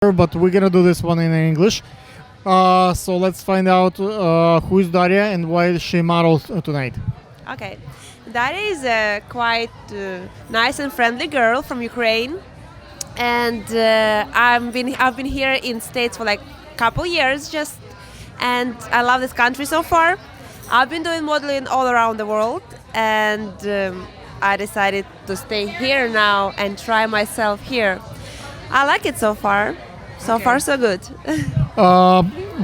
but we're gonna do this one in English. So let's find out who is Daria and why she modeled tonight. Okay. Daria is a quite nice and friendly girl from Ukraine, and I've been here in States for like a couple years and I love this country so far. I've been doing modeling all around the world, and I decided to stay here now and try myself here. I like it so far. So far, so good.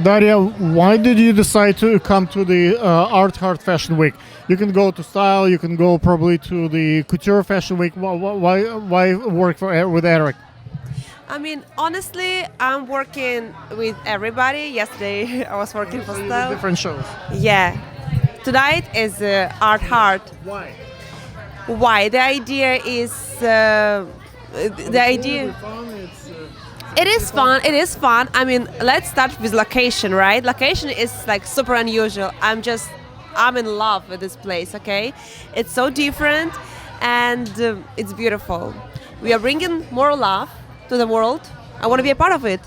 Daria, why did you decide to come to the Art Hard Fashion Week? You can go to Style, you can go probably to the Couture Fashion Week. Why work with Eric? I mean, honestly, I'm working with everybody. Yesterday, I was working for Style. Different shows. Yeah. Tonight is Art Hard. Why? Why? The idea is the idea. It is fun. It is fun. I mean, let's start with location, right? Location is like super unusual. I'm in love with this place. Okay, it's so different, and it's beautiful. We are bringing more love to the world. I want to be a part of it.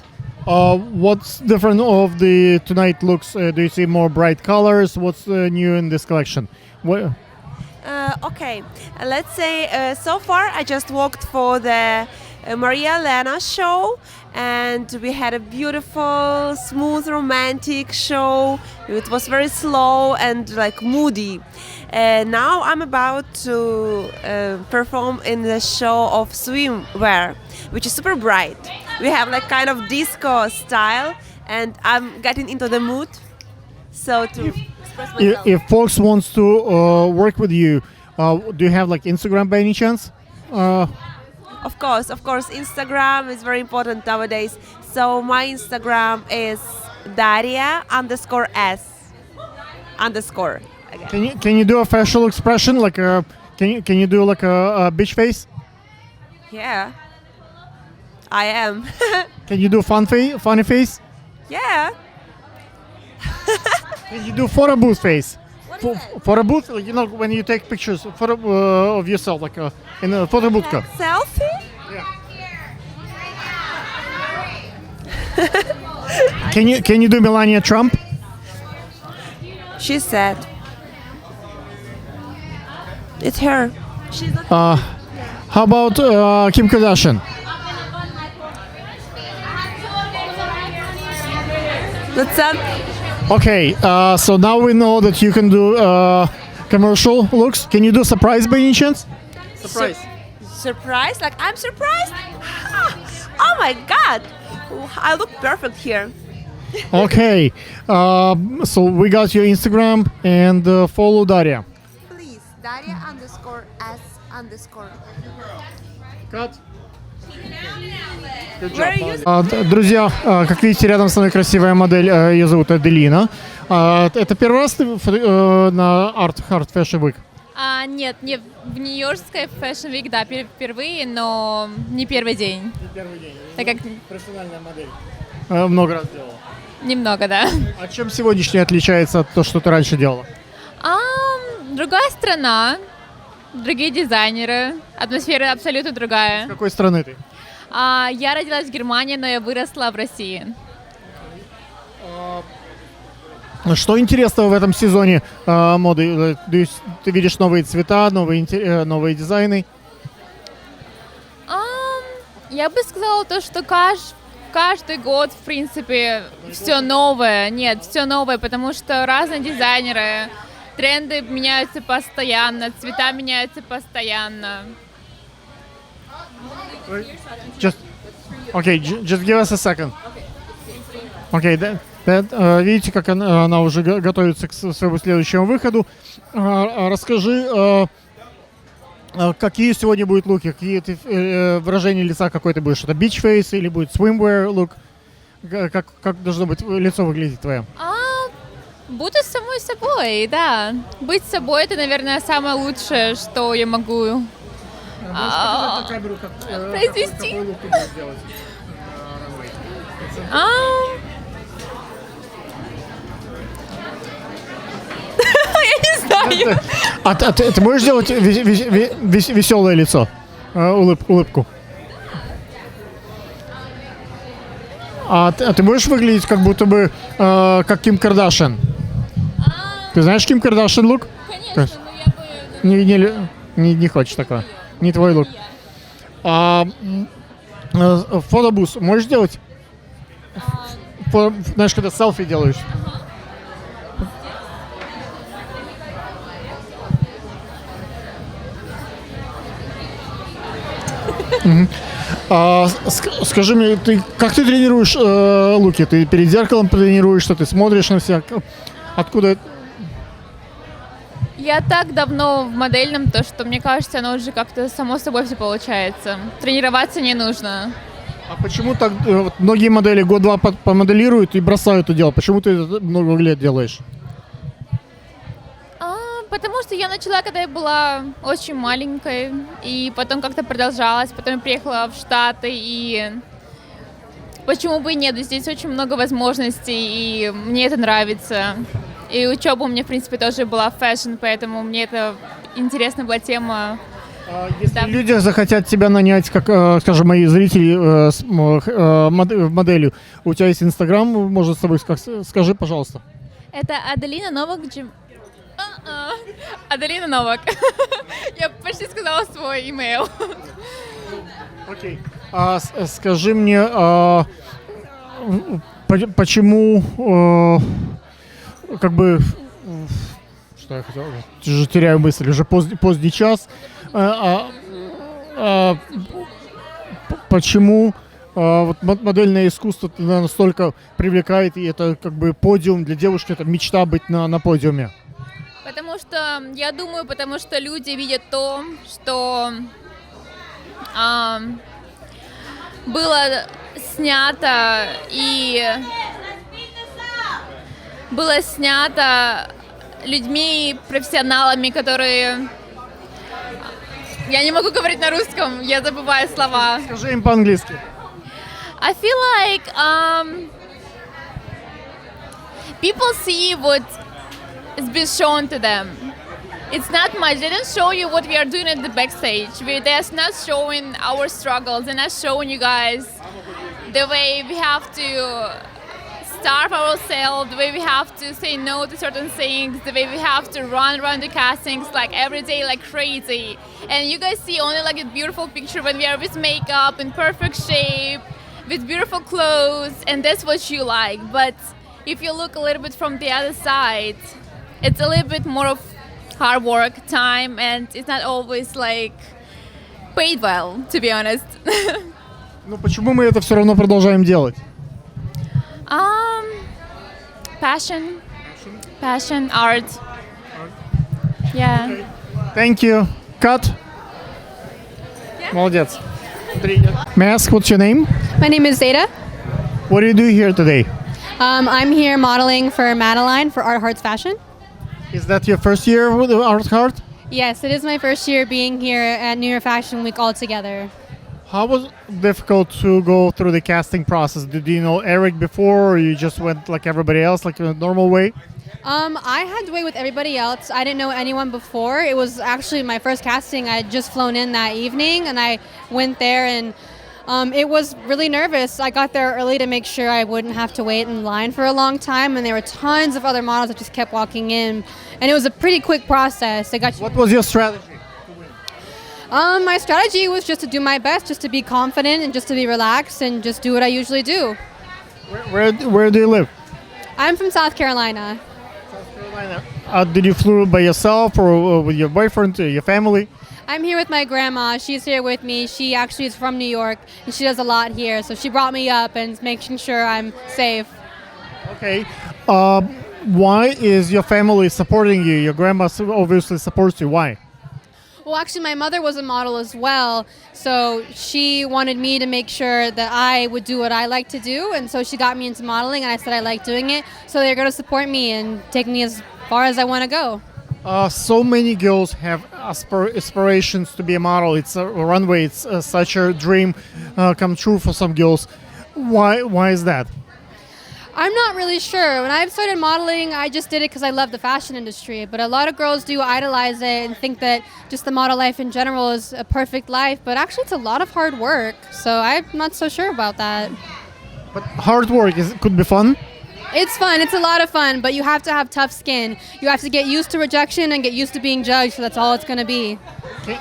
What's different of the tonight looks? Do you see more bright colors? What's new in this collection? What? Okay, let's say so far I just walked for the Maria Elena show, and we had a beautiful, smooth, romantic show. It was very slow and like moody. Now I'm about to perform in the show of swimwear, which is super bright. We have like kind of disco style, and I'm getting into the mood. So to express myself. If folks wants to work with you, do you have like Instagram by any chance? Of course, Instagram is very important nowadays. So my Instagram is Daria_S_. Again. Can you do a facial expression like a can you do like a bitch face? Yeah, I am. Can you do funny face? Yeah. Can you do photo booth face? What is that? Photo booth, like, you know, when you take pictures of yourself, like in a photo booth. Selfie? Yeah. Can you do Melania Trump? She's sad. It's her. She's not. How about Kim Kardashian? What's up? Okay, so now we know that you can do commercial looks. Can you do surprise by any chance? Surprise. Surprise? Like I'm surprised? Oh my god! I look perfect here. Okay, so we got your Instagram and follow Daria. Please, Daria_S_. Cut. Where are you? Друзья, как видите, рядом со мной красивая модель, ее зовут Аделина. Это первый раз ты на Art Hard Fashion Week? Нет, не в Нью-Йоркской Fashion Week, да, впервые, но не первый день. Не первый день. Так как Профессиональная модель. Много раз делала. немного, да. А чем сегодняшний отличается от того, что ты раньше делала? Другая страна, другие дизайнеры, атмосфера абсолютно другая. С какой страны ты? Я родилась в Германии, но я выросла в России. Что интересного в этом сезоне моды? Ты видишь новые цвета, новые дизайны? Я бы сказала то, что каждый год, в принципе, все новое. Нет, все новое, потому что разные дизайнеры, тренды меняются постоянно, цвета меняются постоянно. Just give us a second. Okay, видите, как она уже готовится к своему следующему выходу. Расскажи, какие сегодня будут луки, какие выражения лица какой ты будешь? Это beach face или будет swimwear look? Как должно быть лицо выглядеть твое? Буду самой собой, да. Быть собой — это, наверное, самое лучшее, что я могу произвести. Я не знаю. Ты можешь сделать веселое лицо? Улыбку? А ты будешь выглядеть как будто бы как Ким Кардашьян? Ты знаешь Ким Кардашьян лук? Конечно, но я бы... Не хочешь такого. Не твой лук. Фотобус можешь делать? Знаешь, когда селфи делаешь? Скажи мне, как ты тренируешь луки? Ты перед зеркалом тренируешься, ты смотришь на себя? Откуда? Я так давно в модельном, то что мне кажется, оно уже как-то само собой все получается. Тренироваться не нужно. А почему так многие модели год-два помоделируют и бросают это дело? Почему ты это много лет делаешь? Потому что я начала, когда я была очень маленькой, и потом как-то продолжалось, потом я приехала в Штаты, и почему бы и нет, здесь очень много возможностей, и мне это нравится. И учеба у меня, в принципе, тоже была фэшн, поэтому мне это интересная была тема. Если люди захотят тебя нанять, как, скажем, мои зрители моделью, у тебя есть Инстаграм, может, с тобой, скажи, пожалуйста. Это Аделина Новак. Аделина Новак. Я почти сказала свой имейл. Окей. Скажи мне, почему, как бы, что я хотел, уже теряю мысль, уже поздний час. Почему вот модельное искусство настолько привлекает, и это как бы подиум для девушки, это мечта быть на подиуме? Потому что, я думаю, потому что люди видят то, что было снято людьми, профессионалами, которые... Я не могу говорить на русском, я забываю слова. Скажи им по-английски. I feel like people see what is being shown to them. It's not much. They don't show you what we are doing at the backstage. They're not showing our struggles. They're not showing you guys the way we have to starve ourselves, the way we have to say no to certain things, the way we have to run around the castings like every day like crazy. And you guys see only like a beautiful picture when we are with makeup in perfect shape, with beautiful clothes, and that's what you like. But if you look a little bit from the other side, it's a little bit more of hard work, time, and it's not always like paid well, to be honest. Ну почему мы это все равно продолжаем делать? Passion, art. Yeah. Thank you. Cut. Молодец. May I ask what's your name? My name is Zeta. What do you do here today? I'm here modeling for Madeline for Art Hearts Fashion. Is that your first year with Art Heart? Yes, it is my first year being here at New York Fashion Week all together. How was it difficult to go through the casting process? Did you know Eric before, or you just went like everybody else, like in a normal way? I had to wait with everybody else. I didn't know anyone before. It was actually my first casting. I had just flown in that evening, and I went there, and it was really nervous. I got there early to make sure I wouldn't have to wait in line for a long time, and there were tons of other models that just kept walking in, and it was a pretty quick process. What was your strategy? My strategy was just to do my best, just to be confident and just to be relaxed and just do what I usually do. Where do you live? I'm from South Carolina. South Carolina. Did you flew by yourself or with your boyfriend or your family? I'm here with my grandma. She's here with me. She actually is from New York and she does a lot here. So she brought me up and making sure I'm safe. Okay. Why is your family supporting you? Your grandma obviously supports you. Why? Well, actually, my mother was a model as well, so she wanted me to make sure that I would do what I like to do, and so she got me into modeling, and I said I like doing it, so they're going to support me and take me as far as I want to go. So many girls have aspirations to be a model. It's a runway. It's such a dream come true for some girls. Why is that? I'm not really sure. When I started modeling, I just did it because I love the fashion industry. But a lot of girls do idolize it and think that just the model life in general is a perfect life. But actually, it's a lot of hard work. So I'm not so sure about that. But hard work could be fun. It's fun. It's a lot of fun, but you have to have tough skin. You have to get used to rejection and get used to being judged. So that's all it's gonna be.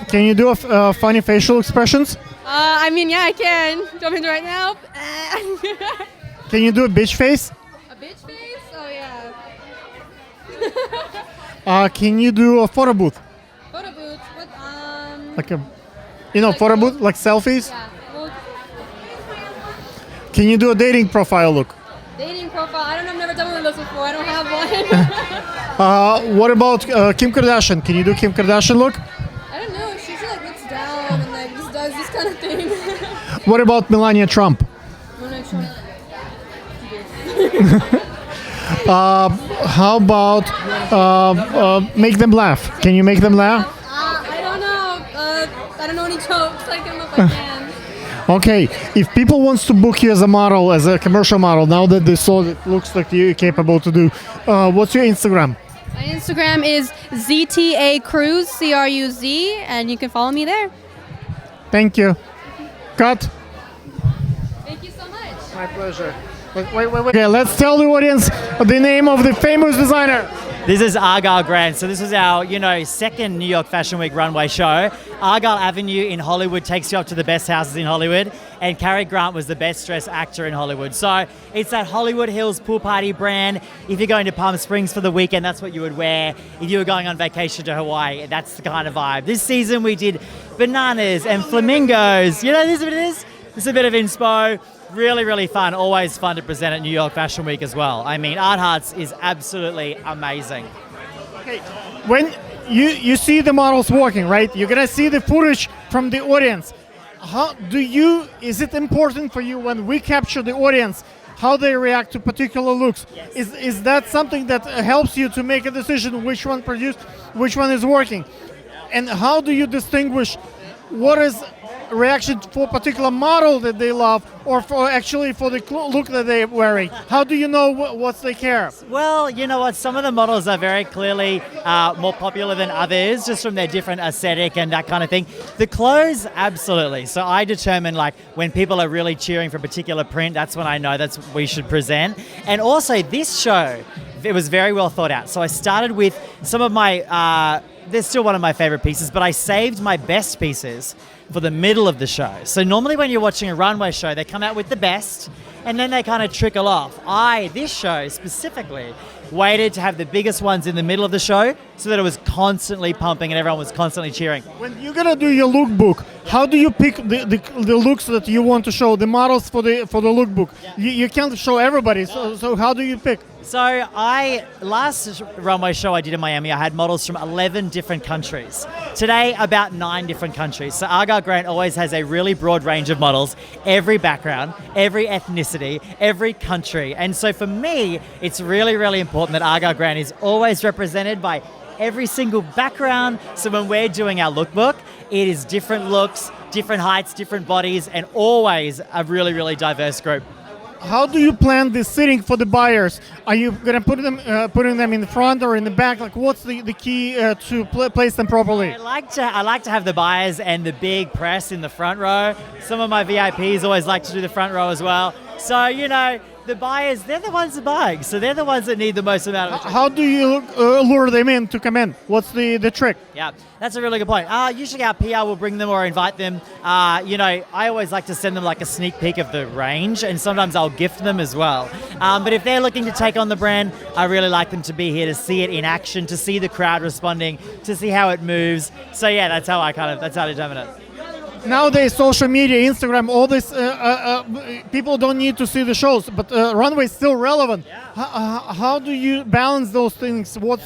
Can you do funny facial expressions? I mean, yeah, I can. Do you want me to do it right now? Can you do a bitch face? A bitch face? Oh yeah. Can you do a photo booth? Photo booth. What? Like a, photo booth, like selfies? Yeah. Well, Can you do a dating profile look? dating profile. I don't know. I've never done one of those before. I don't have one. What about Kim Kardashian? Can you do Kim Kardashian look? I don't know. She like looks down and like just does this kind of thing. What about Melania Trump? How about make them laugh? Can you make them laugh? I don't know. I don't know any jokes. I don't know if I can. Okay, if people wants to book you as a model, as a commercial model, now that they saw that it looks like you're capable to do, what's your Instagram? My Instagram is ZTA Cruz, CRUZ, and you can follow me there. Thank you. Cut. Thank you so much. My pleasure. Wait. Okay, let's tell the audience the name of the famous designer. This is Argyle Grant. So this was our, second New York Fashion Week runway show. Argyle Avenue in Hollywood takes you up to the best houses in Hollywood, and Cary Grant was the best dressed actor in Hollywood. So it's that Hollywood Hills pool party brand. If you're going to Palm Springs for the weekend, that's what you would wear. If you were going on vacation to Hawaii, that's the kind of vibe. This season we did bananas and flamingos. This is what it is. This is a bit of inspo. Really, really fun. Always fun to present at New York Fashion Week as well. I mean, Art Hearts is absolutely amazing. Okay, when you see the models walking, right? You're gonna see the footage from the audience. Is it important for you when we capture the audience, how they react to particular looks? Yes. Is that something that helps you to make a decision which one produced, which one is working? And how do you distinguish what is reaction for a particular model that they love, or for the look that they're wearing? How do you know what they care? Well, you know what? Some of the models are very clearly more popular than others, just from their different aesthetic and that kind of thing. The clothes, absolutely. So I determine when people are really cheering for a particular print, that's when I know that's what we should present. And also this show, it was very well thought out. So I started with some of my, they're still one of my favorite pieces, but I saved my best pieces for the middle of the show. So normally when you're watching a runway show, they come out with the best and then they kind of trickle off. This show specifically, waited to have the biggest ones in the middle of the show so that it was constantly pumping and everyone was constantly cheering. When you're gonna do your lookbook, how do you pick the looks that you want to show, the models for the lookbook? Yeah. You can't show everybody, so how do you pick? So last runway show I did in Miami, I had models from 11 different countries. Today, about 9 different countries. So Argyle Grant always has a really broad range of models, every background, every ethnicity, every country. And so for me, it's really, really important that Argyle Grant is always represented by every single background. So when we're doing our lookbook, it is different looks, different heights, different bodies, and always a really, really diverse group. How do you plan the seating for the buyers? Are you gonna putting them in the front or in the back? What's the key to place them properly? I like to have the buyers and the big press in the front row. Some of my VIPs always like to do the front row as well. So the buyers, they're the ones that buying, so they're the ones that need the most amount of attention. How do you lure them in to come in? What's the trick? Yeah, that's a really good point. Usually our PR will bring them or invite them. I always like to send them a sneak peek of the range, and sometimes I'll gift them as well. But if they're looking to take on the brand, I really like them to be here to see it in action, to see the crowd responding, to see how it moves. So yeah, that's how I determine it. Nowadays, social media, Instagram, all this, people don't need to see the shows, but runway is still relevant. Yeah. How do you balance those things? What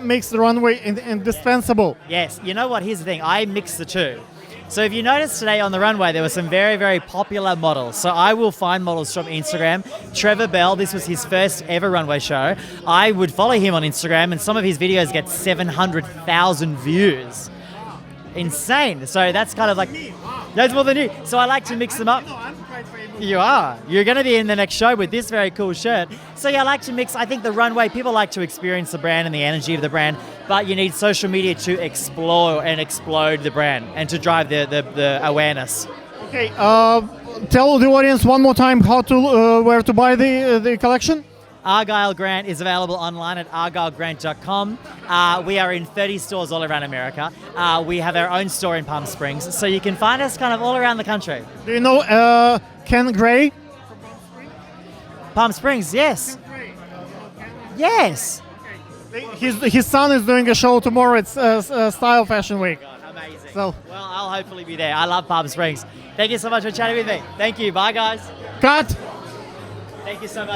makes the runway indispensable? Yes, you know what? Here's the thing. I mix the two. So if you notice today on the runway, there were some very, very popular models. So I will find models from Instagram. Trevor Bell, this was his first ever runway show. I would follow him on Instagram, and some of his videos get 700,000 views. Insane. So that's kind of that's more than you. So I like to mix them up. You are. You're going to be in the next show with this very cool shirt. So yeah, I like to mix. I think the runway, people like to experience the brand and the energy of the brand, but you need social media to explore and explode the brand and to drive the awareness. Okay, tell the audience one more time how to where to buy the collection. Argyle Grant is available online at argylegrant.com. We are in 30 stores all around America. We have our own store in Palm Springs, so you can find us kind of all around the country. Do you know Ken Gray? Palm Springs, yes. Yes. His son is doing a show tomorrow. It's Style Fashion Week. Amazing. So- Well, I'll hopefully be there. I love Palm Springs. Thank you so much for chatting with me. Thank you. Bye, guys. Cut. Thank you so much.